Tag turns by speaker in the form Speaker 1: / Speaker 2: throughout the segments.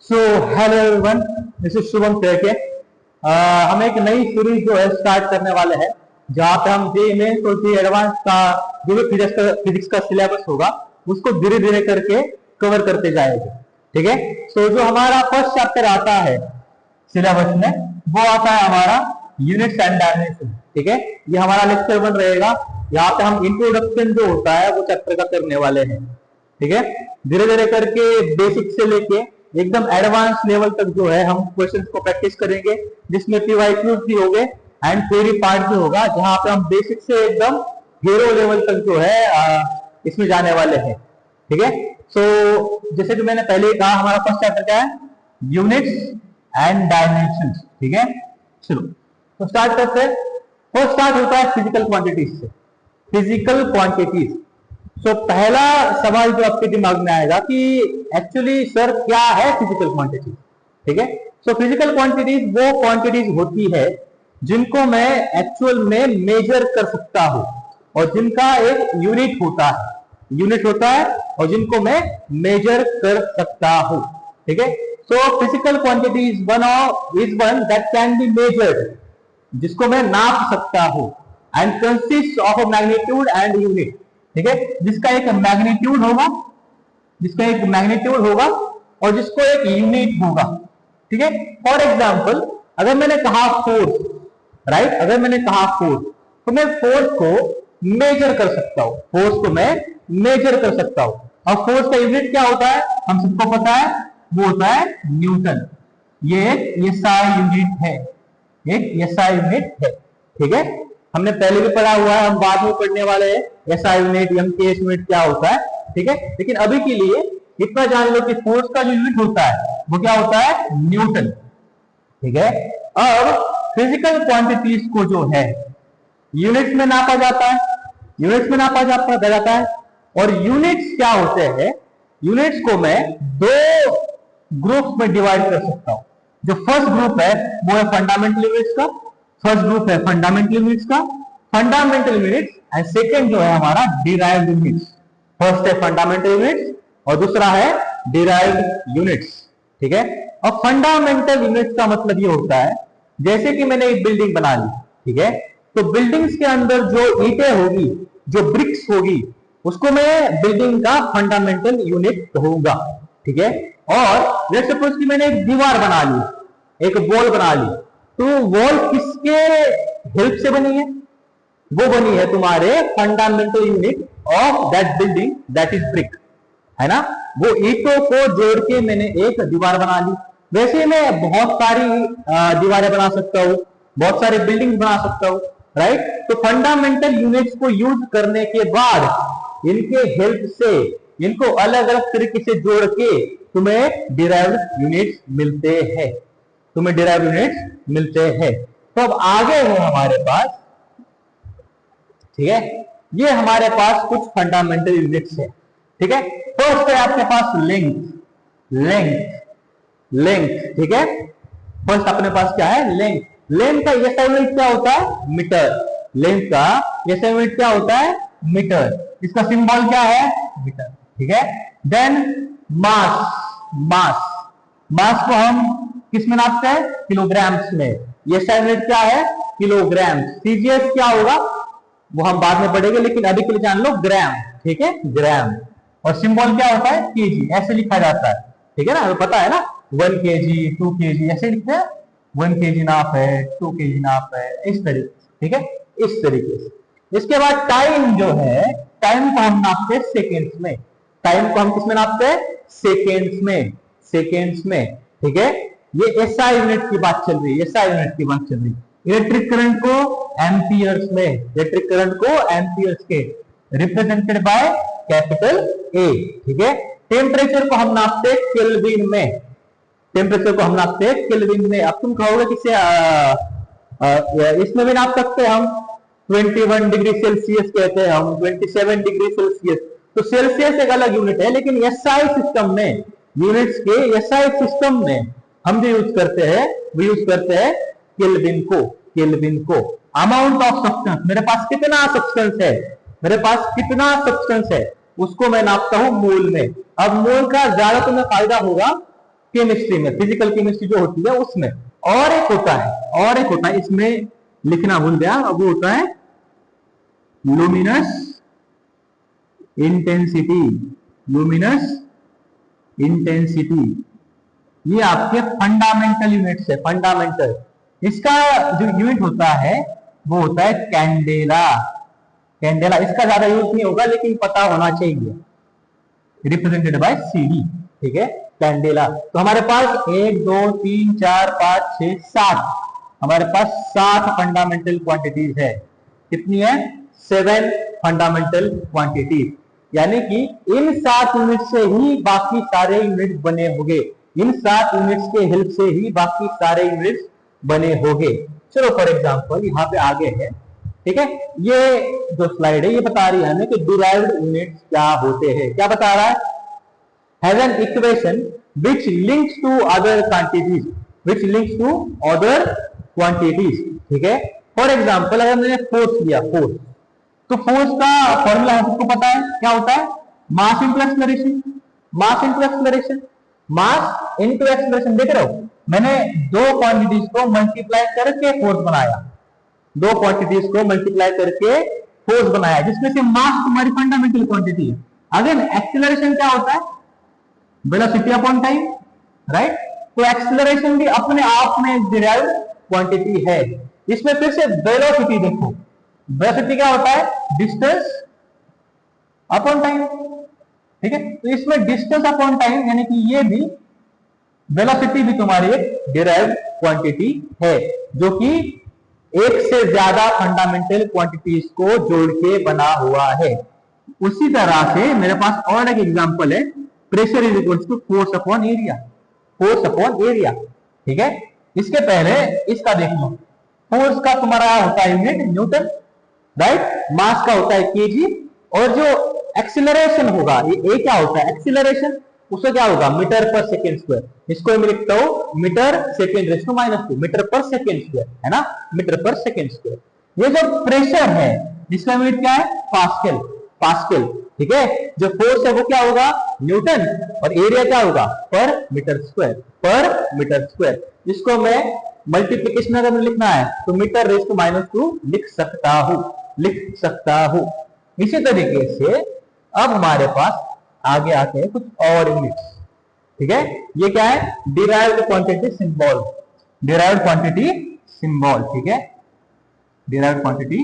Speaker 1: So hello everyone, this is Shubham के। हम एक नई सीरीज जो है स्टार्ट करने वाले हैं, जहाँ पे हम जे मेंस और जे एडवांस का जो भी फिजिक्स का सिलेबस होगा उसको धीरे धीरे करके कवर करते जाएंगे। ठीक है। सो जो हमारा फर्स्ट चैप्टर आता है सिलेबस में, वो आता है हमारा यूनिट्स एंड डायमेंशन। ठीक है, ये हमारा लेक्चर 1 रहेगा। यहाँ पे हम इंट्रोडक्शन जो होता है वो चैप्टर का करने वाले हैं। ठीक है, धीरे धीरे करके बेसिक से लेके एकदम एडवांस लेवल तक जो है हम क्वेश्चंस को प्रैक्टिस करेंगे, जिसमें पीवाईक्यूज भी होंगे एंड थ्योरी पार्ट भी होगा, जहां पे हम बेसिक से एकदम हीरो लेवल तक जो है इसमें जाने वाले हैं। ठीक है। सो जैसे कि मैंने पहले कहा, हमारा फर्स्ट चैप्टर क्या है? Units and dimensions. ठीक है, चलो तो स्टार्ट करते हैं। फर्स्ट स्टार्ट होता है फिजिकल क्वांटिटीज से। Physical quantities. सो पहला सवाल जो आपके दिमाग में आएगा कि एक्चुअली सर क्या है फिजिकल क्वांटिटीज। ठीक है। सो फिजिकल क्वांटिटीज वो क्वांटिटीज होती है जिनको मैं एक्चुअल में मेजर कर सकता हूं और जिनका एक यूनिट होता है और जिनको मैं मेजर कर सकता हूं। ठीक है। So physical quantities is one that can be measured, जिसको मैं नाप सकता हूं, and consist of a magnitude and unit. ठीक है, जिसका एक मैग्नीट्यूड होगा और जिसको एक यूनिट होगा। ठीक है। फॉर एग्जाम्पल, अगर मैंने कहा फोर्स, राइट, अगर मैंने कहा फोर्स, तो मैं फोर्स को मेजर कर सकता हूं। और फोर्स का यूनिट क्या होता है? हम सबको पता है, वो होता है न्यूटन। ये एक एसआई यूनिट है। ठीक है, हमने पहले भी पढ़ा हुआ है, हम बाद में पढ़ने वाले हैं एसआई यूनिट, एमकेएस यूनिट क्या होता है। ठीक है, लेकिन अभी के लिए इतना जान लो कि फोर्स का जो यूनिट होता है वो क्या होता है? न्यूटन। ठीक है। अब फिजिकल क्वांटिटीज को जो है यूनिट्स में नापा जाता है। और यूनिट्स क्या होते हैं? यूनिट्स को मैं दो ग्रुप्स में डिवाइड कर सकता हूं। जो फर्स्ट ग्रुप है वो है फंडामेंटल यूनिट्स एंड सेकेंड जो है हमारा डिराइव्ड यूनिट्स। फर्स्ट है फंडामेंटल यूनिट्स और दूसरा है डिराइव्ड यूनिट्स। ठीक है। और फंडामेंटल यूनिट्स का मतलब ये होता है, जैसे कि मैंने एक बिल्डिंग बना ली, ठीक है, तो बिल्डिंग्स के अंदर जो ईंटें होगी, जो ब्रिक्स होगी, उसको मैं बिल्डिंग का फंडामेंटल यूनिट कहूंगा। ठीक है। और लेट्स सपोज कि मैंने एक दीवार बना ली, एक वॉल बना ली, तो वॉल किसके हेल्प से बनी है? वो बनी है तुम्हारे fundamental unit of that building, that is brick, है ना। वो ईंटों को जोड़ के मैंने एक दीवार बना ली। वैसे मैं बहुत सारी दीवारें बना सकता हूँ, बहुत सारे बिल्डिंग बना सकता हूँ, राइट। तो फंडामेंटल यूनिट्स को यूज करने के बाद इनके हेल्प से इनको अलग अलग तरीके से जोड़ के तुम्हें डिराइव्ड यूनिट्स मिलते हैं। तो अब आगे है हमारे पास, ठीक है, ये हमारे पास कुछ फंडामेंटल यूनिट्स है। ठीक है। फर्स्ट है आपके पास लेंथ। ठीक है, फर्स्ट अपने पास क्या है? लेंथ का एसआई यूनिट क्या होता है? मीटर। इसका सिंबल क्या है? मीटर। ठीक है। देन मास को हम किस में नापते हैं? किलोग्राम्स में। एसआई यूनिट क्या है? किलोग्राम। सीजीएस क्या होगा वो हम बाद में पढ़ेंगे, लेकिन अभी के लिए जान लो ग्राम। ठीक है, ग्राम। और सिंबल क्या होता है? केजी। ऐसे लिखा जाता है। ठीक है ना, हमें पता है ना, 1 kg 2 kg ऐसे लिखते हैं। 1 kg नाप है, 2 kg नाप है, इस तरीके से। ठीक है, इस तरीके से। इसके बाद टाइम जो है, टाइम को हम नापते हैं सेकेंड्स में। टाइम को हम किसमें नापते हैं? सेकेंड्स में। ठीक है, ये एसआई यूनिट की बात चल रही है। इलेक्ट्रिक करंट को एम्पियर्स के रिप्रेजेंटेड बाय कैपिटल ए। ठीक है। टेम्परेचर को हम नापते हैं केल्विन में। अब तुम कहोगे कि इसमें भी नाप सकते हैं हम। 21 डिग्री सेल्सियस कहते हैं हम, 27 डिग्री सेल्सियस। तो सेल्सियस एक अलग यूनिट है, लेकिन एसआई सिस्टम में, यूनिट्स के एसआई सिस्टम में हम जो यूज करते हैं केल्विन को। अमाउंट ऑफ सब्सटेंस, मेरे पास कितना सब्सटेंस है उसको मैं नापता हूं मोल में। अब मोल का ज्यादा तुम्हें फायदा होगा केमिस्ट्री में, फिजिकल केमिस्ट्री जो होती है उसमें। और एक होता है इसमें लिखना भूल गया, वो होता है लुमिनस इंटेंसिटी। लुमिनस इंटेंसिटी ये आपके फंडामेंटल यूनिट्स है, फंडामेंटल। इसका जो यूनिट होता है वो होता है कैंडेला। कैंडेला इसका ज्यादा यूज नहीं होगा लेकिन पता होना चाहिए, रिप्रेजेंटेड बाय सीडी, ठीक है, कैंडेला। तो हमारे पास 1 2 3 4 5 6 7, हमारे पास 7 फंडामेंटल क्वांटिटीज है। कितनी है? 7 फंडामेंटल क्वांटिटीज। यानी कि इन 7 यूनिट से ही बाकी सारे यूनिट बने होंगे, इन 7 यूनिट्स के हेल्प से ही बाकी सारे यूनिट्स बने होंगे। चलो फॉर एग्जांपल यहाँ पे आगे है, ठीक है, ये जो स्लाइड है ये बता रही है हमें कि डिराइव्ड यूनिट्स क्या होते हैं। क्या बता रहा है? Have an equation which links to other quantities, which links to other quantities, ठीक है। फॉर एग्जांपल अगर मैंने फोर्स लिया, फोर्स, तो फोर्स का फॉर्मूला है, सबको पता है क्या होता है? Mass into acceleration, mass into acceleration, mass into acceleration. देख रहे हो, मैंने दो क्वांटिटीज को मल्टीप्लाई करके फोर्स बनाया, दो क्वांटिटीज को मल्टीप्लाई करके फोर्स बनाया, जिसमें से मास तुम्हारी फंडामेंटल क्वांटिटी है। अगेन एक्सेलरेशन क्या होता है? Velocity upon time, right. तो एक्सेलरेशन भी अपने आप में डिराइव्ड क्वांटिटी है। इसमें फिर से वेलोसिटी देखो, वेलोसिटी क्या होता है? डिस्टेंस अपॉन टाइम, ठीक है। तो इसमें डिस्टेंस अपॉन टाइम यानी कि ये भी वेलोसिटी भी तुम्हारी एक डिराइव्ड क्वांटिटी है, जो कि एक से ज्यादा फंडामेंटल क्वांटिटीज को जोड़ के बना हुआ है। उसी तरह से मेरे पास और एक एग्जांपल है, pressure is equal to force upon area, force upon area, ठीक है। इसके पहले इसका देख लो, फोर्स का तुम्हारा होता है यूनिट न्यूटन, राइट, मास का होता है केजी, और जो एक्सीलरेशन होगा ये क्या होता है? एक्सीलरेशन, उससे क्या होगा? Metre per second square. इसको मैं लिखता हूं metre second raise to -2, metre per second square, है ना, मीटर पर सेकेंड स्क्वायर। ये जो प्रेशर है जिसका यूनिट क्या है? पास्कल, पास्कल, ठीक है। जो फोर्स है वो क्या होगा? न्यूटन, और एरिया क्या होगा? पर मीटर स्क्वायर, पर मीटर स्क्वायर। इसको मैं मल्टीप्लीकेशन अगर मुझे लिखना है तो मीटर रेज़ टू -2 लिख सकता हूं, लिख सकता हूं। इसी तरीके से अब हमारे पास आगे आते हैं कुछ और यूनिट्स, ठीक है। ये क्या है? Derived quantity symbol, derived quantity symbol, ठीक है, डिराइव्ड क्वांटिटी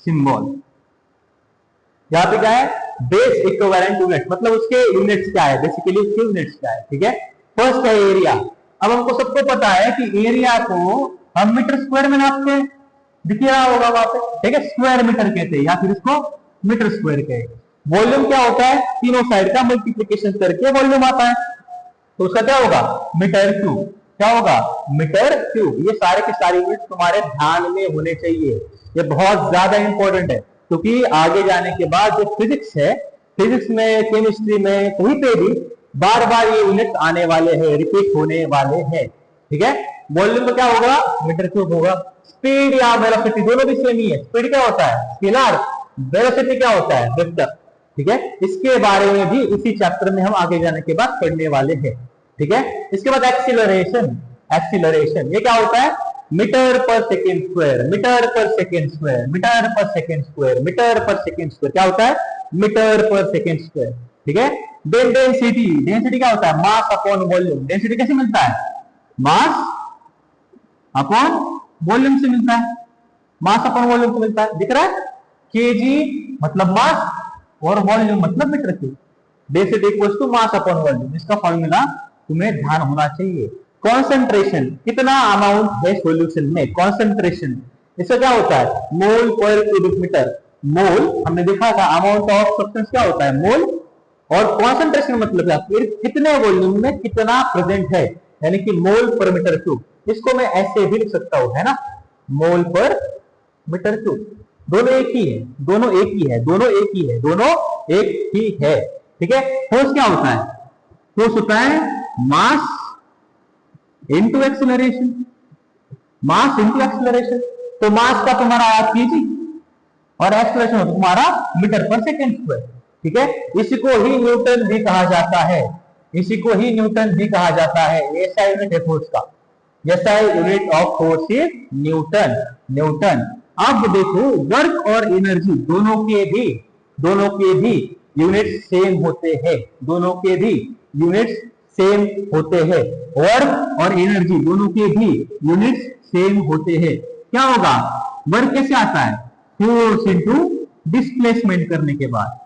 Speaker 1: सिंबल। यहां पे क्या है? बेस इक्विवेलेंट यूनिट, मतलब उसके यूनिट्स क्या है, बेसिकली उसके यूनिट्स क्या है, ठीक है। फर्स्ट है एरिया। अब हमको सबको पता है कि एरिया को हम मीटर स्क्वायर में नापते हैं, दिख रहा होगा वहां पे, ठीक है, स्क्वायर मीटर कहते हैं या फिर इसको मीटर स्क्वायर कहते हैं। वॉल्यूम क्या होता है? तीनों साइड का मल्टीप्लिकेशन करके वॉल्यूम आता है, तो उसका क्या होगा? Metre cube. क्या होगा? Metre cube. ये सारे के सारे यूनिट तुम्हारे ध्यान में होने चाहिए, ये बहुत ज्यादा इंपॉर्टेंट है, क्योंकि आगे जाने के बाद जो फिजिक्स है, फिजिक्स में, केमिस्ट्री में, कहीं पे भी बार बार ये यूनिट आने वाले हैं, रिपीट होने वाले हैं, ठीक है। वॉल्यूम तो क्या होगा? मीटर क्यूब होगा। स्पीड या वेलोसिटी दोनों भी सेम ही है। स्पीड क्या होता है? स्केलर, वेलोसिटी क्या होता है? वेक्टर, ठीक है। इसके बारे में भी इसी चैप्टर में हम आगे जाने के बाद पढ़ने वाले हैं, ठीक है। इसके बाद एक्सीलरेशन, एक्सीलरेशन ये क्या होता है? Metre per second square, metre per second square, metre per second square, metre per second square, क्या होता है? मीटर पर सेकेंड स्क्वायर, ठीक है। देन डेंसिटी, डेंसिटी क्या होता है? Mass upon volume. डेंसिटी कैसे मिलता है? मास अपॉन वॉल्यूम से मिलता है, मास अपॉन वॉल्यूम से मिलता है, दिख रहा है? केजी मतलब मास और वॉल्यूम मतलब metre cube. Density equals to mass upon volume, इसका फॉर्मूला तुम्हें ध्यान होना चाहिए। कॉन्सेंट्रेशन, कितना अमाउंट है सॉल्यूशन में, कॉन्सेंट्रेशन, इसका क्या होता है? मोल पर क्यूबिक मीटर। मोल हमने देखा था, अमाउंट ऑफ सब्सटेंस क्या होता है? मोल। और कॉन्सेंट्रेशन मतलब क्या? कितने वॉल्यूम में कितना प्रेजेंट है, यानी कि मोल पर मीटर क्यूब। इसको मैं ऐसे भी लिख सकता हूं, है ना, मोल पर मीटर क्यूब। दोनों एक ही है, दोनों एक ही है, दोनों एक ही है, दोनों एक ही है, ठीक है। फोर्स क्या होता है? फोर्स होता है mass into acceleration, mass into acceleration. तो मास का तुम्हारा आया केजी और एक्सीलरेशन होता तुम्हारा मीटर पर सेकेंड स्क्वायर, ठीक है। इसी को ही न्यूटन भी कहा जाता है, इसी को ही न्यूटन भी कहा जाता है। ऐसा यूनिट है फोर्स का, जैसा unit of force is Newton. Newton. अब देखो वर्क और एनर्जी दोनों के भी यूनिट सेम होते हैं। दोनों के भी यूनिट सेम होते हैं। वर्क और एनर्जी दोनों के भी यूनिट सेम होते हैं। क्या होगा? वर्क कैसे आता है? फोर्स इंटू डिस्प्लेसमेंट करने के बाद।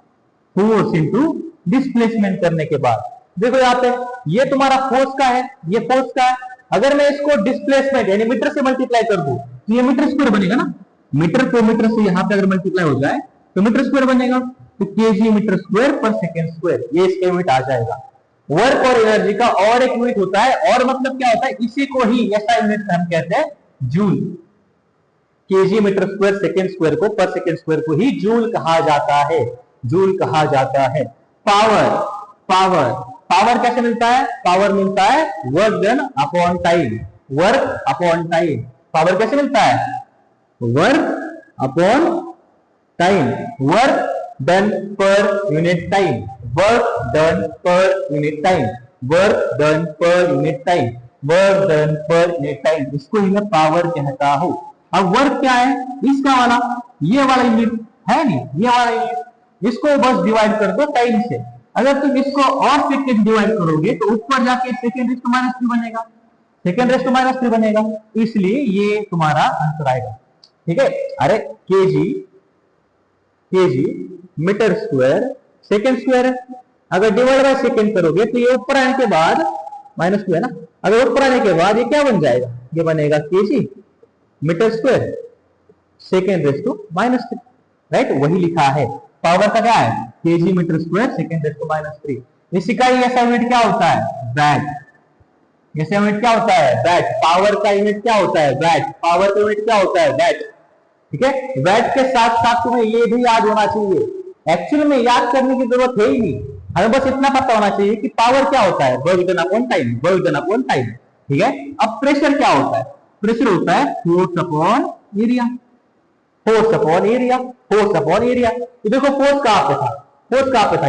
Speaker 1: फोर्स इंटू डिस्प्लेसमेंट करने के बाद। देखो यहाँ पे ये तुम्हारा फोर्स का है, ये फोर्स का है। अगर मैं इसको डिस्प्लेसमेंट यानी मीटर से मल्टीप्लाई कर दूं तो ये मीटर स्क्वायर बनेगा ना। मीटर को मीटर से यहाँ पे अगर मल्टीप्लाई हो जाए तो मीटर स्क्वायर बनेगा। तो केजी मीटर स्क्वायर पर सेकेंड स्क्वायर, ये इसका यूनिट आ जाएगा। वर्क और एनर्जी का और एक यूनिट होता है, और मतलब क्या होता है, इसी को ही ऐसा यूनिट हम कहते हैं joule. KG metre square second square को, पर सेकेंड स्क्वायर को ही जूल कहा जाता है। जूल कहा जाता है। पावर पावर पावर कैसे मिलता है? पावर मिलता है work done upon time. Work upon time. Power कैसे मिलता है? Work upon time. Work done per unit time. Work done per unit time. Work done per unit time. Work done per unit time. इसको ही मैं power कहता हूं। अब work क्या है? इसका वाला, ये वाला यूनिट है नहीं, ये वाला यूनिट, इसको बस डिवाइड कर दो टाइम से। अगर तुम इसको और सेकेंड डिवाइड करोगे तो ऊपर जाके सेकेंड रेस्ट माइनस 3 बनेगा। सेकेंड रेस्ट माइनस 3 बनेगा, इसलिए ये तुम्हारा आंसर आएगा। ठीक है। अरे KG metre square second square है, अगर डिवाइड बाय सेकेंड करोगे तो ये ऊपर आने के बाद माइनस 2 है ना, अगर ऊपर आने के बाद ये क्या बन जाएगा? ये बनेगा KG metre square second raised to minus 3। Right, वही लिखा है। पावर का क्या है? KG metre square second raised to minus 3। इसी का ही ऐसा यूनिट क्या होता है? वैट। ऐसा यूनिट क्या होता है? वैट। पावर का यूनिट क्या होता है? वैट। पावर का यूनिट क्या होता है? वैट। ठीक है। वैट के साथ साथ तुम्हें ये भी याद होना चाहिए, एक्चुअली में याद करने की जरूरत है ही नहीं, हमें बस इतना पता होना चाहिए कि पावर क्या होता है? Work done upon time. Work done upon time. ठीक है। अब प्रेशर क्या होता है? प्रेशर होता है force upon area. Force upon area. Force upon area. तो देखो फोर्स कहां पे था? फोर्स कहां पे था?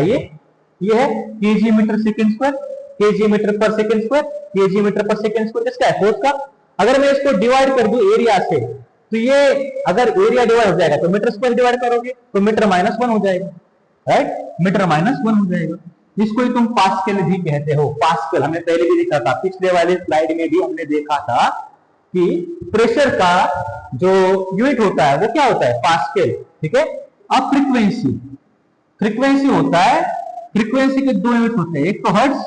Speaker 1: ये है KG metre second square. KG metre per second square. KG metre per second square किसका है? फोर्स का। अगर मैं इसको डिवाइड कर दूं एरिया से, तो ये अगर एरिया डिवाइड हो जाएगा तो मीटर स्क्वायर डिवाइड करोगे तो मीटर माइनस 1 हो जाएगा। राइट, मीटर माइनस 1 हो जाएगा। इसको ही तुम पास्कल भी कहते हो। पास्कल हमने पहले भी देखा था, पिछले वाले स्लाइड में भी हमने देखा था कि प्रेशर का जो यूनिट होता है वो क्या होता है? पास्कल। ठीक है। अब फ्रीक्वेंसी, फ्रीक्वेंसी होता है, फ्रीक्वेंसी के 2 यूनिट होते हैं, एक तो हर्ट्ज,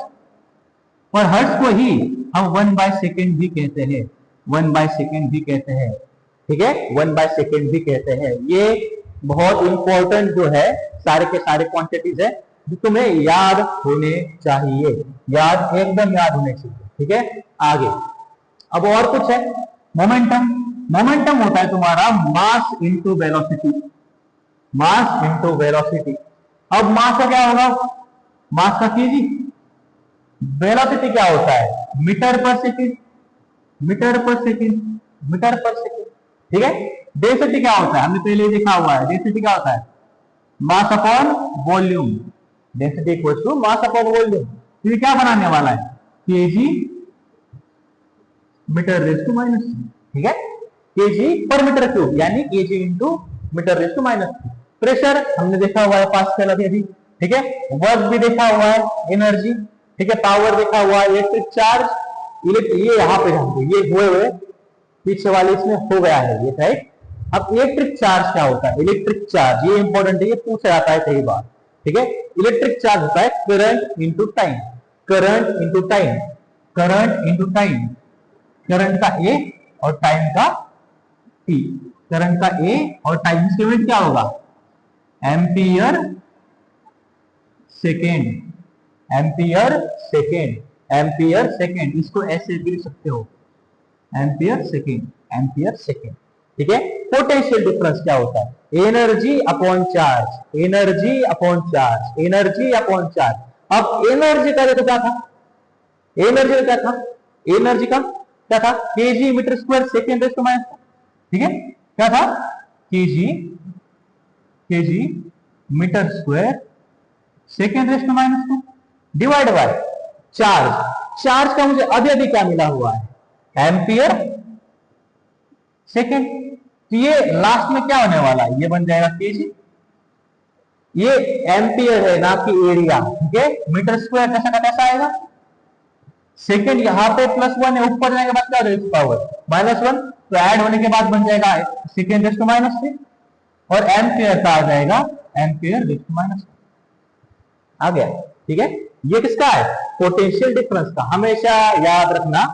Speaker 1: और हर्ट्ज को ही हम 1/सेकेंड भी कहते हैं। 1/सेकेंड भी कहते हैं। ठीक है। 1/सेकेंड भी कहते हैं। ये बहुत इंपॉर्टेंट जो है, सारे के सारे क्वांटिटीज है जो तुम्हें याद होने चाहिए। याद, एकदम याद होने चाहिए। ठीक है। आगे अब और कुछ है। मोमेंटम। मोमेंटम होता है तुम्हारा mass into velocity. Mass into velocity. अब मास का क्या होगा? मास का केजी। वेलोसिटी क्या होता है? Metre per second. Metre per second. Metre per second. ठीक है। डेंसिटी क्या होता है? हमने पहले देखा हुआ है। डेंसिटी क्या होता है? Mass upon volume. Density equals to mass upon volume. तो ये क्या बनाने वाला है? KG metre raise to minus. ठीक है। केजी पर मीटर क्यूब, यानी KG into metre raise to minus. Pressure हमने देखा हुआ है पास्कल अभी। ठीक है। वर्क भी देखा हुआ है, एनर्जी। ठीक है। पावर देखा हुआ है, इलेक्ट्रिक चार्ज। ये यहाँ पे जान दो, ये हुए पीछे वाले इसमें हो गया है ये। राइट। अब इलेक्ट्रिक चार्ज क्या होता है? इलेक्ट्रिक चार्ज ये इंपॉर्टेंट है, ये पूछा जाता है कई बार। ठीक है। इलेक्ट्रिक चार्ज होता है current into time. Current into time. Current into time. Current का ए और टाइम का टी। करंट का ए और टाइम, इसका यूनिट क्या होगा? Ampere second. Ampere second. Ampere second. इसको ऐसे भी लिख सकते हो, एम्पियर सेकेंड। Ampere second. ठीक है। पोटेंशियल डिफरेंस क्या होता है? Energy upon charge. Energy upon charge. Energy upon charge. अब एनर्जी का देखो क्या था? एनर्जी का क्या था? एनर्जी का क्या था? KG metre square second raise to minus. ठीक है। क्या था? KG metre square second raise to minus 2 divide by charge. Charge का मुझे अभी अभी क्या मिला हुआ है, एम्पियर सेकेंड। तो ये लास्ट में क्या होने वाला है, ये बन जाएगा केजी। ये एम्पियर है ना कि एरिया, ठीक है। मीटर स्क्वायर कैसा का कैसा आएगा, सेकेंड यहां पे +1 है, ऊपर जाने के बाद क्या हो जाएगा पावर -1, तो ऐड होने के बाद बन जाएगा सेकेंड रेज़ टू -3, और एम्पियर का आ जाएगा एम्पियर रेज़ टू -1 आ गया, ठीक है। ये किसका है, पोटेंशियल डिफरेंस का। हमेशा याद रखना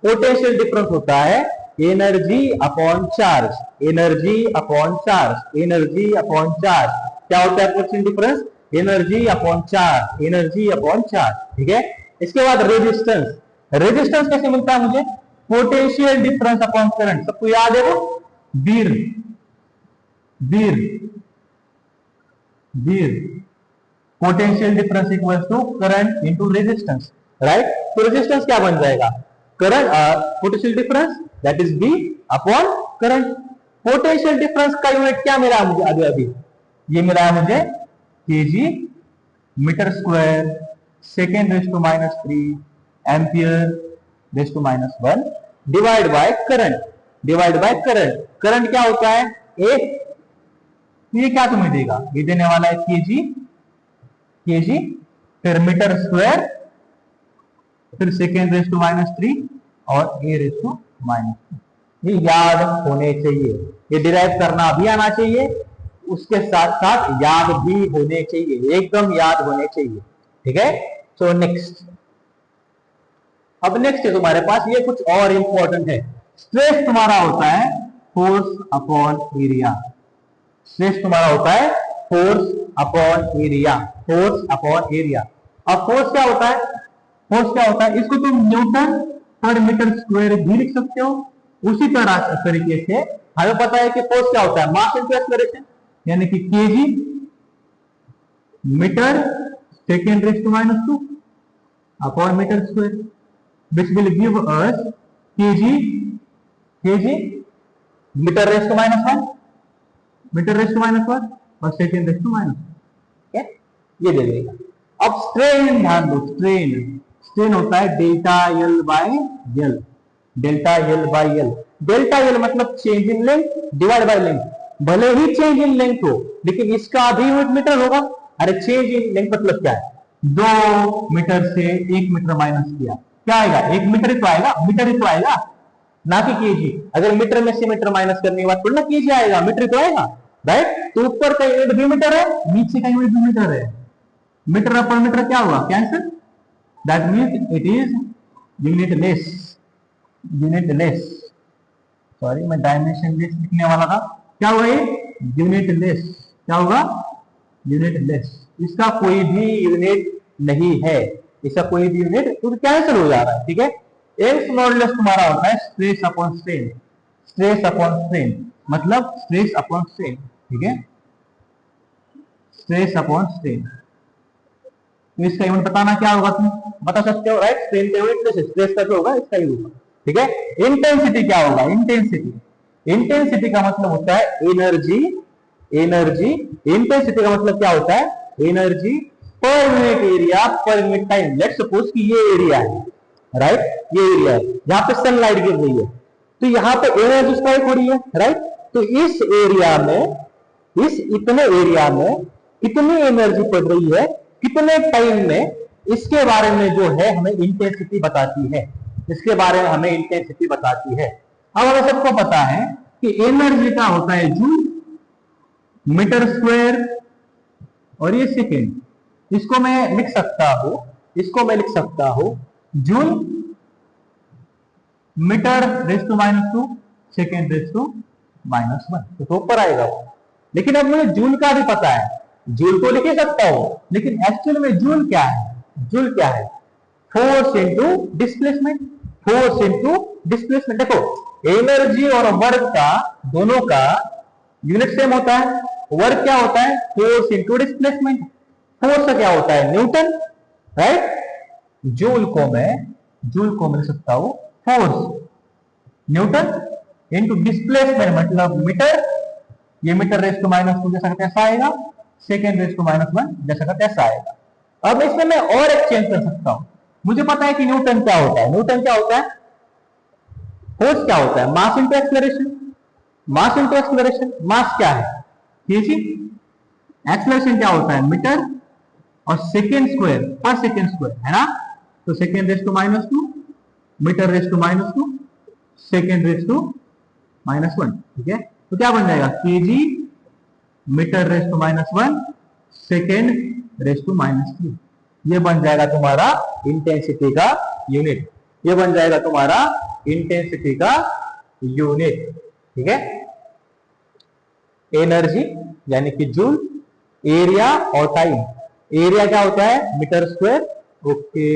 Speaker 1: पोटेंशियल डिफरेंस होता है energy upon charge, energy upon charge, energy upon charge. क्या होता है potential difference, energy upon charge, energy upon charge, ठीक है। इसके बाद रेजिस्टेंस, रेजिस्टेंस कैसे मिलता है मुझे, पोटेंशियल डिफरेंस अपॉन करंट। सबको याद है वो, बीर बीर बीर potential difference equal to current into resistance, right. तो रेजिस्टेंस क्या बन जाएगा, current potential difference that is V upon current. Potential difference का यूनिट क्या मिला मुझे अभी अभी, ये मिला है मुझे KG metre square second raise to -3 ampere raise to -1 divide by current, divide by current. Current क्या होता है ए, ये क्या तुम्हें देगा, ये देने वाला है केजी, केजी फिर मीटर स्क्वायर फिर सेकेंड रेज़ टू -3 और ए रेज़ टू -3। ये याद होने चाहिए, ये डिराइव करना भी आना चाहिए, उसके साथ साथ याद भी होने चाहिए, एकदम याद होने चाहिए, ठीक है। सो नेक्स्ट, अब नेक्स्ट है तुम्हारे पास ये कुछ और इंपॉर्टेंट है। स्ट्रेस तुम्हारा होता है फोर्स अपॉन एरिया, स्ट्रेस तुम्हारा होता है force upon area, force upon area. अब फोर्स क्या होता है, फोर्स क्या होता है, इसको तुम न्यूटन पर मीटर स्क्वायर भी लिख सकते हो। उसी तरह तरीके से हमें पता है कि फोर्स क्या होता है, मास इनटू एक्सेलरेशन, यानी कि KG metre second raise to -2 upon metre square, which will give us kg metre raise to -1, metre raise to -1 और सेकेंड रेज़ टू -1, ये दे देगा। अब स्ट्रेन ध्यान दो, स्ट्रेन, स्ट्रेन होता है delta L by L, delta L by L. Delta L मतलब change in length divide by length, भले ही चेंज इन लेंथ हो लेकिन इसका भी यूनिट मीटर होगा। अरे चेंज इन लेंथ मतलब क्या है, 2 मीटर से 1 मीटर माइनस किया, क्या आएगा, 1 मीटर ही तो आएगा, मीटर ही तो आएगा, ना कि केजी। अगर मीटर में से मीटर माइनस करने के बाद थोड़ा ना केजी आएगा, मीटर ही तो आएगा, राइट। तो ऊपर का यूनिट भी मीटर है, नीचे का यूनिट भी मीटर है, मीटर अपॉन मीटर क्या हुआ, cancel, that means it is unitless, unitless. Sorry मैं डायमेंशन लेस लिखने वाला था, क्या हुआ ये, यूनिटलेस, क्या होगा, यूनिटलेस। इसका कोई भी यूनिट नहीं है, इसका कोई भी यूनिट तो कैंसिल हो जा रहा है, ठीक है। एम्स मॉडुलस तुम्हारा होता है stress upon strain, stress upon strain मतलब स्ट्रेस अपॉन स्ट्रेन, ठीक है, स्ट्रेस अपॉन स्ट्रेन। तो इसका यूनिट बताना क्या होगा, तुम बता सकते हो, राइट। स्ट्रेन का यूनिट स्ट्रेस का जो होगा इसका यूनिट होगा, ठीक है। इंटेंसिटी क्या होगा, इंटेंसिटी, इंटेंसिटी का मतलब होता है एनर्जी, एनर्जी, इंटेंसिटी का मतलब क्या होता है, energy per unit area per unit time. Let's suppose कि ये एरिया है, राइट, ये एरिया है जहां पे सनलाइट गिर रही है, तो यहाँ पे एनर्जी स्पाइक हो रही है, राइट। तो इस एरिया में, इस इतने एरिया में कितनी एनर्जी पड़ रही है, कितने टाइम में, इसके बारे में जो है हमें इंटेंसिटी बताती है, इसके बारे में हमें इंटेंसिटी बताती है। अब हमें सबको पता है कि एनर्जी का होता है जूल मीटर स्क्वायर और ये सेकेंड, इसको मैं लिख सकता हूं, इसको मैं लिख सकता हूं joule metre raise to -2 second raise to -1, तो ऊपर आएगा वो। लेकिन अब मुझे जूल का भी पता है, जूल को लिख सकता हूं, लेकिन एक्चुअल में जूल क्या है, जूल क्या है, force into displacement, force into displacement. देखो एनर्जी और वर्क का दोनों का यूनिट सेम होता है, वर्क क्या होता है, फोर्स इंटू डिस्प्लेसमेंट, फोर्स का क्या होता है न्यूटन, राइट। जूल को मैं लिख सकता हूं फोर्स न्यूटन इंटू डिस्प्लेसमेंट मतलब मीटर, ये मीटर रेज़ टू -2 जैसा का तैसा आएगा, सेकेंड रेज़ टू -1 जैसा का तैसा आएगा। अब इसमें मैं और एक चेंज कर सकता हूं, मुझे पता है कि न्यूटन क्या होता है। न्यूटन क्या होता है? फोर्स क्या होता है? Mass into acceleration. Mass into acceleration, mass क्या है? केजी। एक्सलरेशन क्या होता है? मीटर और सेकेंड स्क्वायर पर सेकेंड स्क्वायर, है ना? तो second raise to -2, metre raise to -2, second raise to -1, ठीक है? तो क्या बन जाएगा? KG metre raise to -1 second raise to -3। ये बन जाएगा तुम्हारा इंटेंसिटी का यूनिट। ये बन जाएगा तुम्हारा इंटेंसिटी का यूनिट, ठीक है? एनर्जी यानी कि जूल, एरिया और टाइम। एरिया क्या होता है? Metre square. ओके,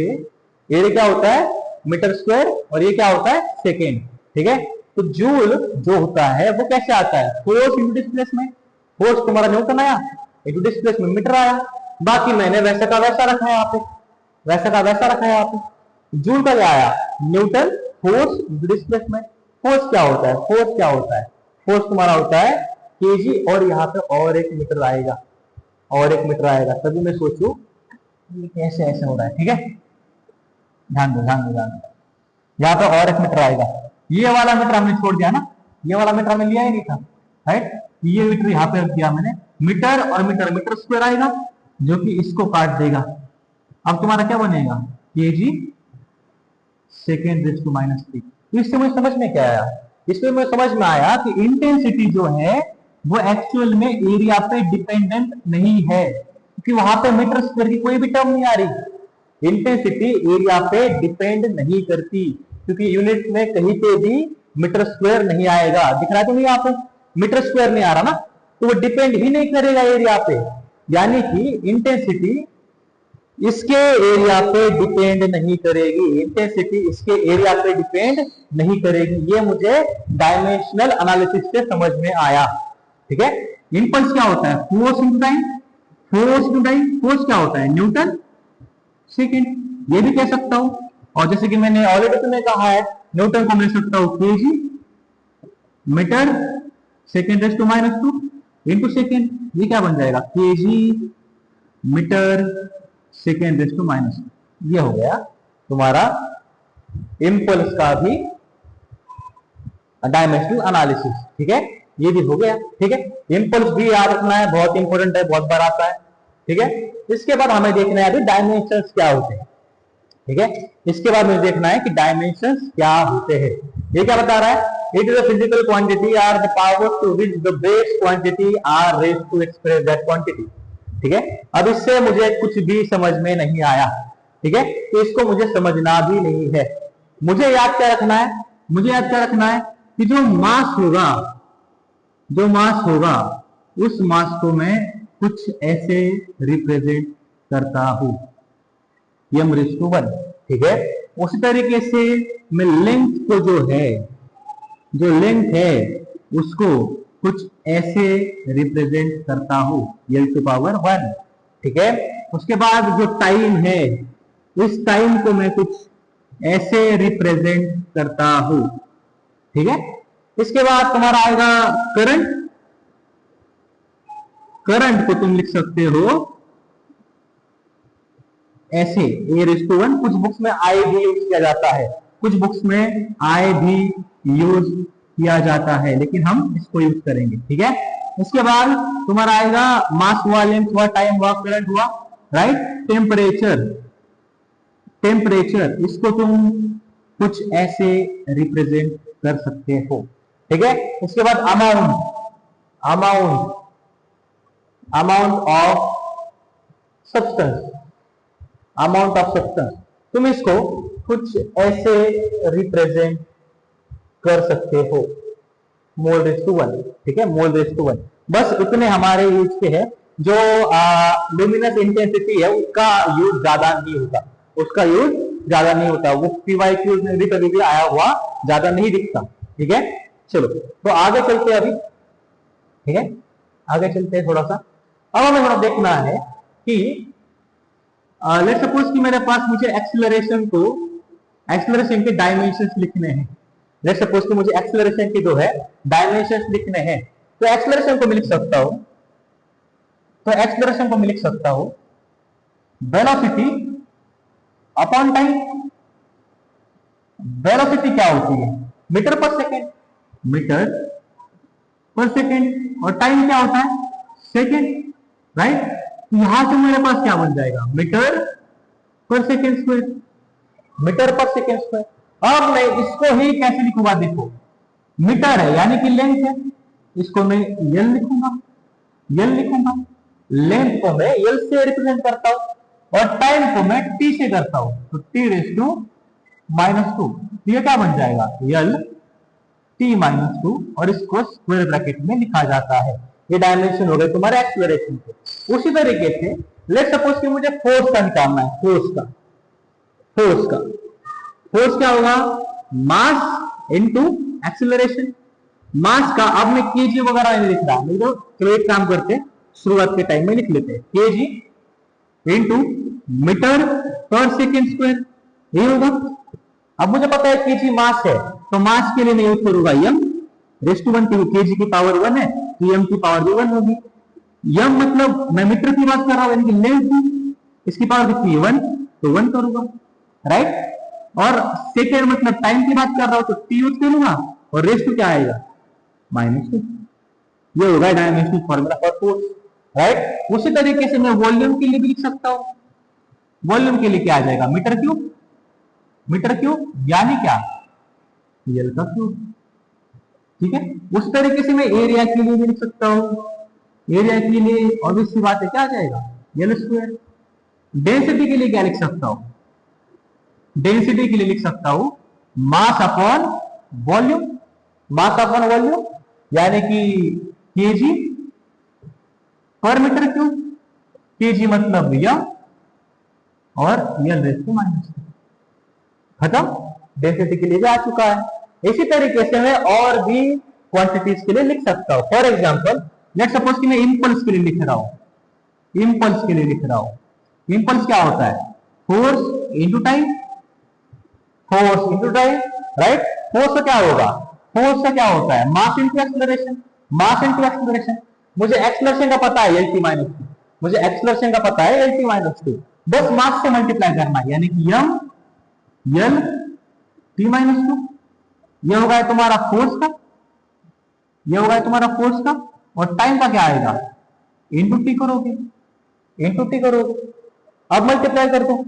Speaker 1: एरिया क्या होता है? मीटर स्क्वायर, और ये क्या होता है? सेकेंड, ठीक है? तो जूल जो होता है वो कैसे आता है? Force into displacement. फोर्स तुम्हारा न्यूटन आया, इंटू डिस्प्लेसमेंट मीटर आया। बाकी मैंने वैसा का वैसा रखा है यहाँ पे, वैसा का वैसा रखा है यहाँ पे। जूल का क्या आया? Newton force into displacement. Force क्या होता है? फोर्स क्या होता है? फोर्स तुम्हारा होता है केजी, और यहाँ पे और एक मीटर आएगा, और एक मीटर आएगा। तभी मैं सोचू ये कैसे ऐसे हो रहा है, ठीक है? ध्यान दो, ध्यान दो, ध्यान दो। यहाँ पे और एक मीटर आएगा। ये वाला मीटर हमने छोड़ दिया ना, ये वाला मीटर हमने लिया ही नहीं था, राइट? ये मीटर यहाँ पे रख दिया मैंने। मीटर और मीटर, मीटर स्क्वायर आएगा जो कि इसको काट देगा। अब तुम्हारा क्या बनेगा? KG second raise to -3। तो इससे मुझे समझ में क्या आया? इसमें मुझे समझ में आया कि इंटेंसिटी जो है वो एक्चुअल में एरिया पे डिपेंडेंट नहीं है, क्योंकि वहां पे मीटर स्क्वायर की कोई भी टर्म नहीं आ रही। इंटेंसिटी एरिया पे डिपेंड नहीं करती, क्योंकि यूनिट में कहीं पे भी मीटर स्क्वायर नहीं आएगा। दिख रहा है तुम्हें यहाँ पे? मीटर स्क्वायर नहीं आ रहा ना, तो वो डिपेंड ही नहीं करेगा एरिया पे। यानी कि इंटेंसिटी इसके एरिया पे डिपेंड नहीं करेगी, इंटेंसिटी इसके एरिया पे डिपेंड नहीं करेगी। ये मुझे डायमेंशनल एनालिसिस से समझ में आया, ठीक है? इंपल्स क्या होता है? Force into time. Force into time, force क्या होता है? Newton second. ये भी कह सकता हूं, और जैसे कि मैंने ऑलरेडी तुम्हें कहा है, न्यूटन को मिल सकता हूं KG metre second raise to -2 into second. ये क्या बन जाएगा? KG metre second raise to -2। ये हो गया तुम्हारा इंपल्स का भी डायमेंशनल एनालिसिस, ठीक है? ये भी हो गया, ठीक है? इंपल्स भी याद रखना है, बहुत इंपॉर्टेंट है, बहुत बार आता है, ठीक है? इसके बाद हमें देखना है अभी डायमेंशंस क्या होते हैं, ठीक है? इसके बाद मुझे देखना है कि डायमेंशंस क्या होते हैं। ये क्या बता रहा है? It is a physical quantity are the power to which the base quantity are raised to express that quantity, ठीक है? अब इससे मुझे कुछ भी समझ में नहीं आया, ठीक है? तो इसको मुझे समझना भी नहीं है। मुझे याद क्या रखना है? मुझे याद क्या रखना है कि जो मास होगा, जो मास होगा, उस मास को मैं कुछ ऐसे रिप्रेजेंट करता हूं, m⁻⁴, ठीक है? उसी तरीके से मैं लेंथ को जो है, जो लेंथ है उसको कुछ ऐसे रिप्रेजेंट करता हूं, l⁴ ठीक है? उसके बाद जो टाइम है, इस टाइम को मैं कुछ ऐसे रिप्रेजेंट करता हूं, ठीक है? इसके बाद तुम्हारा आएगा करंट। करंट को तुम लिख सकते हो ऐसे, a⁻⁴। कुछ बुक्स में I भी यूज किया जाता है, कुछ बुक्स में I भी यूज किया जाता है, लेकिन हम इसको यूज करेंगे, ठीक है? उसके बाद तुम्हारा आएगा मास हुआ, लेंथ हुआ, टाइम हुआ, करंट हुआ, राइट? टेम्परेचर, टेम्परेचर इसको तुम कुछ ऐसे रिप्रेजेंट कर सकते हो, ठीक है? उसके बाद amount, amount, amount of substance, amount of substance, तुम इसको कुछ ऐसे रिप्रेजेंट कर सकते हो, mol⁻⁴, ठीक है? mol⁻⁴। बस इतने हमारे यूज के हैं। जो लुमिनस इंटेंसिटी है उसका यूज ज्यादा नहीं होता, उसका यूज ज्यादा नहीं होता, वो PYQs में भी कभी भी आया हुआ ज्यादा नहीं दिखता, ठीक है? चलो तो आगे चलते हैं अभी, ठीक है? आगे चलते हैं थोड़ा सा। अब हमें थोड़ा देखना है कि लेट्स सपोज कि मेरे पास मुझे एक्सेलरेशन को, एक्सेलरेशन के डायमेंशंस लिखने हैं। लेट्स सपोज कि मुझे एक्सेलरेशन की जो है डायमेंशंस लिखने हैं, तो एक्सेलरेशन को मैं लिख सकता हूं, तो एक्सेलरेशन को मैं लिख सकता हूं वेलोसिटी अपॉन टाइम। वेलोसिटी क्या होती है? Metre per second, metre per second, और टाइम क्या होता है? Second, right. यहां से मेरे पास क्या बन जाएगा? Metre per second square, metre per second square. अब मैं इसको ही कैसे लिखूंगा? देखो, मीटर है यानी कि लेंथ है, इसको मैं यल लिखूंगा, यल लिखूंगा। लेंथ को मैं यल से रिप्रेजेंट करता हूं और टाइम को मैं टी से करता हूं, तो टी रेस टू -2। ये क्या बन जाएगा? यल टी -2, और इसको स्क्वायर ब्रैकेट में लिखा जाता है। ये डायमेंशन हो गए तुम्हारे एक्सेलरेशन के। उसी तरीके से लेट्स सपोज कि मुझे फोर्स का निकालना है, फोर्स का, फोर्स का, फोर्स क्या होगा? Mass into acceleration. मास का अब मैं केजी वगैरह नहीं लिख रहा, नहीं तो चलो एक काम करते हैं, शुरुआत के टाइम में लिख लेते हैं, KG into metre per second square, ये होगा। अब मुझे पता है केजी मास है, तो मास के लिए मैं यूज करूंगा यम रेस टू 1, केजी की पावर 1 है तो यम की पावर भी 1 होगी। यम मतलब मैं मीटर की बात कर रहा हूं, यानी कि लेंथ, इसकी पावर कितनी है? 1, तो 1 करूंगा, राइट। और सेकेंड मतलब टाइम की बात कर रहा हूं, तो टी यूज करूंगा, और रेस टू क्या आएगा? -2। ये होगा dimensional formula for force, right. उसी तरीके से मैं वॉल्यूम के लिए भी लिख सकता हूं। वॉल्यूम के लिए क्या आ जाएगा? मीटर क्यूब, मीटर क्यूब यानी क्या? यल का क्यूब, ठीक है। उस तरीके से मैं एरिया के लिए भी लिख सकता हूं। एरिया के लिए ऑब्वियस सी बात है, क्या आ जाएगा? यल स्क्वायर। डेंसिटी के लिए क्या लिख सकता हूं? डेंसिटी के लिए लिख सकता हूं मास अपॉन वॉल्यूम, मास अपॉन वॉल्यूम, यानी कि KG per metre cube. KG मतलब यम और यल रेज़ टू -2, खत्म। डेंसिटी के लिए भी आ चुका है। इसी तरीके से मैं और भी क्वांटिटीज के लिए लिख सकता हूं। फॉर एग्जांपल लेट्स सपोज कि मैं इंपल्स के लिए लिख रहा हूं, इंपल्स के लिए लिख रहा हूं। इंपल्स क्या होता है? Force into time, force into time, right. Force का क्या होगा? फोर्स का क्या होता है? Mass into acceleration, mass into acceleration. मुझे एक्सेलरेशन का पता है lt -2, मुझे एक्सेलरेशन का पता है lt -2, बस मास से मल्टीप्लाई करना है, यानी कि यम यल t -2। ये होगा तुम्हारा फोर्स का, ये होगा तुम्हारा फोर्स का, और टाइम का क्या आएगा? इनटू टी करोगे, इनटू टी करोगे। अब मल्टीप्लाई कर दो,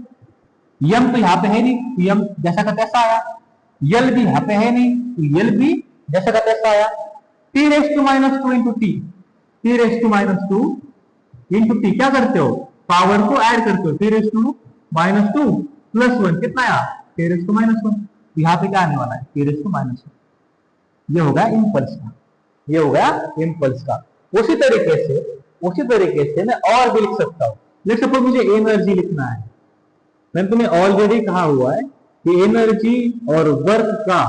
Speaker 1: यम तो यहां पे है नहीं, तो यम जैसा का तैसा आया। यल भी यहां पे है नहीं, तो यल भी जैसा का तैसा आया। T raise to -2 into T, T raise to -2 into T, क्या करते हो? पावर को ऐड करते हो। टी रेस टू -2 प्लस 1 कितना आया? T raise to -1। यहां पे क्या आने वाला है? T raise to -1। ये हो गया इम्पल्स का, ये हो गया इम्पल्स का। उसी तरीके से मैं और भी लिख सकता हूं। लेट्स सपोज मुझे एनर्जी लिखना है, मैंने तुम्हें ऑलरेडी कहा हुआ है कि एनर्जी और वर्क का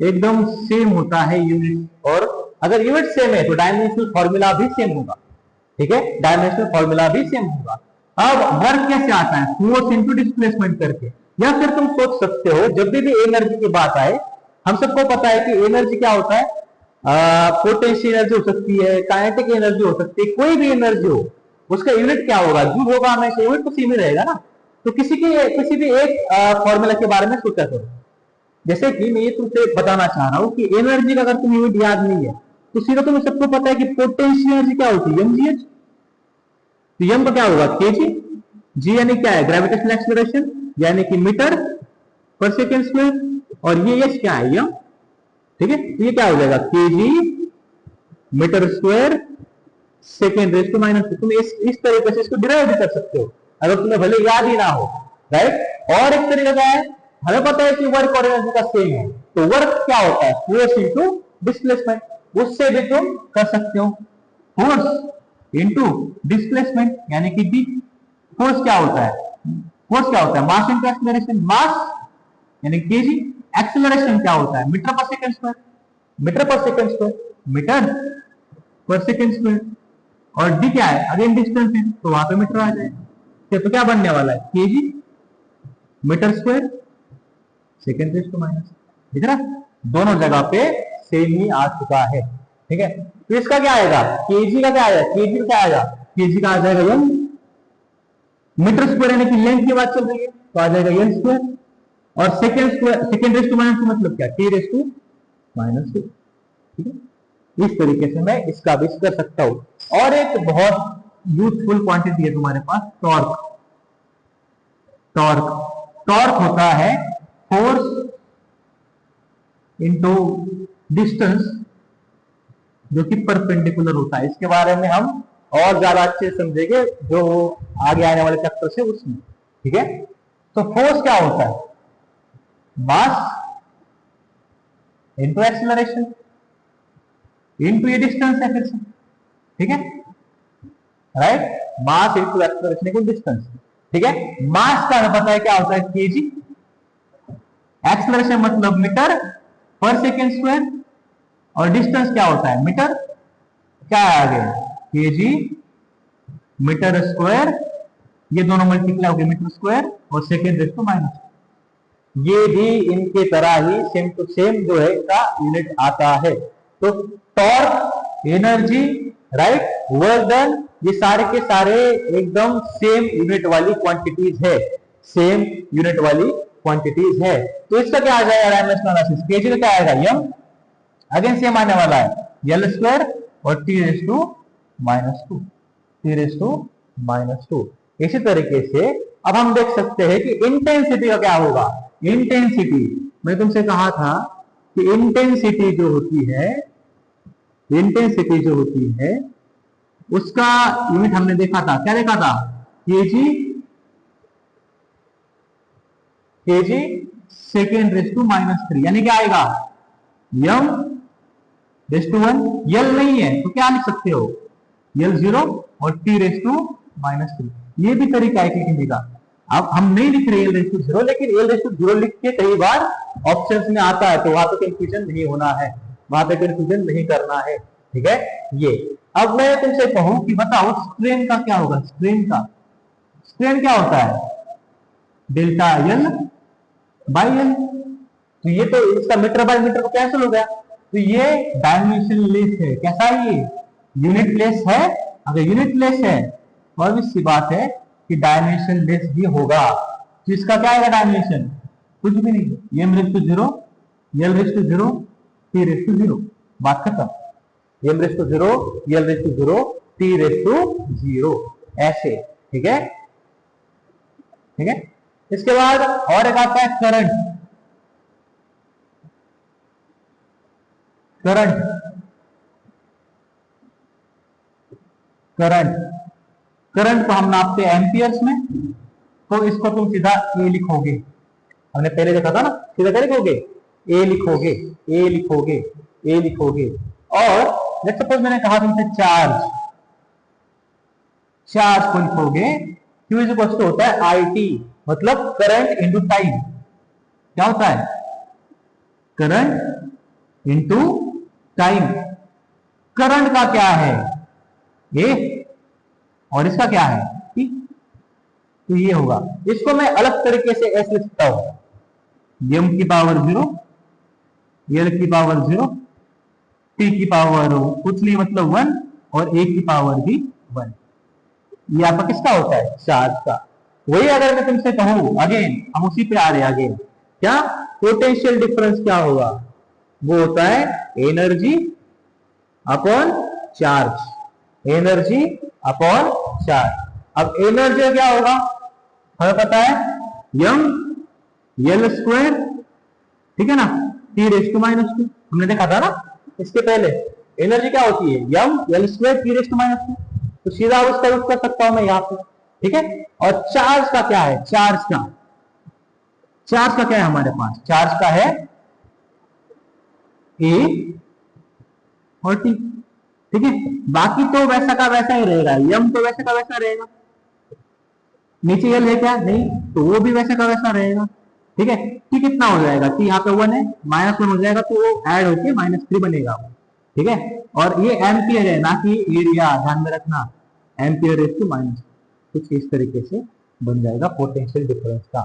Speaker 1: एकदम सेम होता है यूनिट, और अगर यूनिट सेम है तो डायमेंशनल फॉर्मूला भी सेम होगा, ठीक है। डायमेंशनल फॉर्मूला भी सेम होगा। अब वर्क कैसे आता है? फोर्स इनटू डिस्प्लेसमेंट करके। या फिर तुम सोच सकते हो, जब भी एनर्जी की बात आए, हम सबको पता है कि एनर्जी क्या होता है? पोटेंशियल एनर्जी हो सकती है, काइनेटिक एनर्जी हो सकती है, कोई भी एनर्जी हो, उसका यूनिट क्या होगा? जूल होगा, हमेशा यूनिट तो सेम ही रहेगा ना। तो किसी भी एक फॉर्मूला के बारे में सोचा करो। जैसे कि मैं ये तुमसे बताना चाह रहा हूं कि एनर्जी का अगर तुम्हें यूनिट याद नहीं है, तो सीधा तुम्हें सबको पता है कि पोटेंशियल एनर्जी क्या होती है? mgh। तो यम का क्या होगा? केजी। जी यानी क्या है? ग्रेविटेशनल एक्सेलरेशन, यानी कि मीटर पर सेकेंड स्क्वायर, और ये एच क्या है? यम, ठीक है। तो ये क्या हो जाएगा? KG metre square second raise to -2। तुम इस तरीके से इसको डिराइव भी कर सकते हो, अगर तुम्हें भले याद ही ना हो, राइट। और एक तरीका क्या है? हमें पता है कि वर्क और एनर्जी का सेम है, तो वर्क क्या होता है? Force into displacement. उससे भी तुम कर सकते हो फोर्स इनटू डिस्प्लेसमेंट, यानी कि डी। फोर्स क्या होता है? फोर्स क्या होता है? मास इनटू एक्सेलरेशन, मास यानी केजी। एक्सेलरेशन क्या होता है? मीटर पर सेकंड स्क्वायर, मीटर पर सेकंड स्क्वायर, मीटर पर सेकंड स्क्वायर। और डी क्या है? अगेन डिस्टेंस है, तो वहां पे मीटर आ जाएगा। तो क्या बनने वाला है? KG metre square second raise to -, दिख रहा? दोनों जगह पे सेम ही आ चुका है, ठीक है। तो इसका क्या आएगा? केजी का क्या आएगा? केजी का क्या आएगा? केजी का आ जाएगा यम, मीटर स्क्वायर यानी कि लेंथ की बात चल रही है तो आ जाएगा एल स्क्वायर, और second raise to minus two मतलब क्या, T raise to minus two. ठीक है, इस तरीके से मैं इसका भी कर सकता हूं। और एक बहुत यूजफुल क्वांटिटी है तुम्हारे पास, टॉर्क। टॉर्क टॉर्क होता है फोर्स इंटू डिस्टेंस जो कि परपेंडिकुलर होता है। इसके बारे में हम और ज्यादा अच्छे से समझेंगे जो आगे आने वाले चैप्टर से उसमें। ठीक है, तो फोर्स क्या होता है, मास इंटू एक्सेलरेशन इंटू ये डिस्टेंस है फिर से। ठीक है, right, mass into acceleration into distance. ठीक है, मास का हमें पता है क्या होता है, केजी। एक्सेलरेशन मतलब मीटर पर सेकेंड स्क्वायर, और डिस्टेंस क्या होता है, मीटर, क्या आ गया, केजी मीटर स्क्वायर, ये दोनों मल्टीप्लाई हो गए मीटर स्क्वायर, और सेकेंड रेस टू माइनस। ये भी इनके तरह ही सेम टू सेम जो है इनका यूनिट आता है। तो torque, energy, right, work done, ये सारे के सारे एकदम सेम यूनिट वाली क्वांटिटीज है, सेम यूनिट वाली क्वांटिटीज है। तो इसका क्या आ जाएगा डायमेंशनल एनालिसिस, केजी का क्या आएगा, यम, अगेन सेम आने वाला है, एल स्क्वायर और T raise to minus two, T raise to minus two. इसी तरीके से अब हम देख सकते हैं कि इंटेंसिटी का क्या होगा। इंटेंसिटी, मैं तुमसे कहा था कि इंटेंसिटी जो होती है, इंटेंसिटी जो होती है उसका यूनिट हमने देखा था, क्या देखा था, KG, KG second raise to minus three, यानी क्या आएगा, M raise to one. L नहीं है तो क्या लिख सकते हो, यल जीरो और T raise to minus three. ये भी तरीका है लिखने का। अब हम नहीं लिख रहे एल रेस टू जीरो, लेकिन एल रेस टू जीरो लिख के कई बार ऑप्शंस में आता है, तो वहां पे कंफ्यूजन नहीं होना है, वहां पे कंफ्यूजन नहीं करना है। ठीक है, ये अब मैं तुमसे कहूं कि बताओ स्ट्रेन का क्या होगा, स्ट्रेन का, स्ट्रेन क्या होता है, डेल्टा एल बाई एल। तो ये तो इसका मीटर बाय मीटर को कैंसिल हो गया, तो ये डायमेंशन लेस है। कैसा है ये, यूनिट लेस है। अगर यूनिट लेस है तो अब सी बात है कि डायमेंशन लेस भी होगा। तो इसका क्या आएगा डायमेंशन, कुछ भी नहीं, M raise to zero, L raise to zero, T raise to zero, बात खत्म। M raise to zero, L raise to zero, T raise to zero, ऐसे। ठीक है, ठीक है। इसके बाद और एक आता है करंट। करंट, करंट, करंट को हम नापते हैं एम्पियर्स में, तो इसको तुम सीधा ए लिखोगे, हमने पहले देखा था ना, सीधा क्या लिखोगे, ए लिखोगे, ए लिखोगे, ए लिखोगे। और लेट्स सपोज मैंने कहा तुमसे चार्ज, चार्ज को लिखोगे, Q इज इक्वल टू होता है आई टी, मतलब करंट इंटू टाइम। क्या होता है, करंट इंटू टाइम। करंट का क्या है, ए, और इसका क्या है, टी। तो ये होगा, इसको मैं अलग तरीके से ऐसे लिख सकता हूं, एम की पावर जीरो, एल की पावर जीरो, टी की पावर कुछ नहीं मतलब वन, और ए की पावर भी वन। ये आपका किसका होता है, चार्ज का। वही अगर मैं तुमसे कहूं अगेन, हम उसी पे आ रहे हैं अगेन, क्या पोटेंशियल डिफरेंस क्या होगा, वो होता है energy upon charge, energy upon charge. अब एनर्जी क्या होगा, हमें पता है यम एल स्क्वायर, ठीक है ना, T raise to minus two, हमने देखा था ना इसके पहले। एनर्जी क्या होती है, M L square T raise to minus two, तो सीधा उसका यूज कर सकता हूं मैं यहां पे। ठीक है, और चार्ज का क्या है, चार्ज का, चार्ज का क्या है हमारे पास, चार्ज का है ए और टी। ठीक है, बाकी तो वैसा का वैसा ही रहेगा, यम तो वैसा का वैसा रहेगा, नीचे एल है क्या, नहीं, तो वो भी वैसा का वैसा रहेगा। ठीक है, टी कितना हो जाएगा, टी यहाँ पे वन है, माइनस वन हो जाएगा तो वो ऐड होके माइनस थ्री बनेगा। ठीक है, और ये एम्पियर है ना कि एरिया, ध्यान में रखना, एम्पियर इज टू माइनस, कुछ इस तरीके से बन जाएगा पोटेंशियल डिफरेंस का।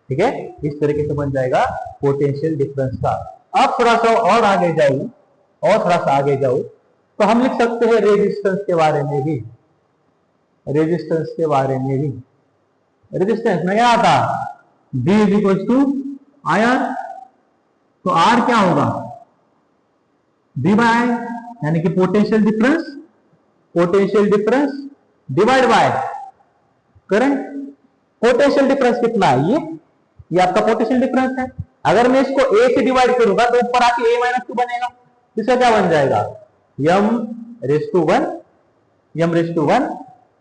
Speaker 1: ठीक है, इस तरीके से बन जाएगा पोटेंशियल डिफरेंस का। अब थोड़ा सा और आगे जाऊं, और थोड़ा सा आगे जाऊं, तो हम लिख सकते हैं रेजिस्टेंस के बारे में भी, रेजिस्टेंस के बारे में भी। रेजिस्टेंस में क्या आता, B is equal to ion, तो R क्या होगा, V बाय आई, यानी कि potential difference divide by current. Potential difference कितना है, ये आपका पोटेंशियल डिफरेंस है। अगर मैं इसको A से डिवाइड करूंगा तो ऊपर आके A माइनस 2 बनेगा, इसका क्या बन जाएगा, m raise to one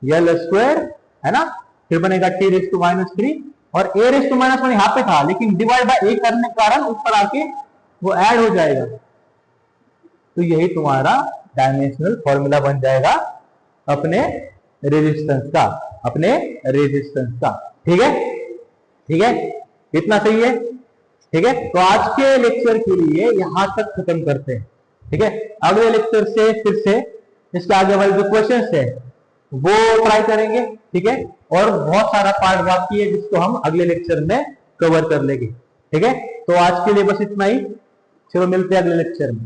Speaker 1: L square, है ना, फिर बनेगा T रेस टू -3, और A रेस टू -1 यहाँ पे था, लेकिन डिवाइड बाय A करने के कारण ऊपर आके वो ऐड हो जाएगा। तो यही तुम्हारा डायमेंशनल फॉर्मूला बन जाएगा अपने रेजिस्टेंस का। ठीक है, इतना सही है। ठीक है, तो आज के लेक्चर के लिए यहां तक खत्म करते हैं। ठीक है, अगले लेक्चर से फिर से इसके आगे वाले जो क्वेश्चंस है वो ट्राई करेंगे। ठीक है, और बहुत सारा पार्ट बाकी है जिसको हम अगले लेक्चर में कवर कर लेंगे। ठीक है, तो आज के लिए बस इतना ही, चलो मिलते हैं अगले लेक्चर में।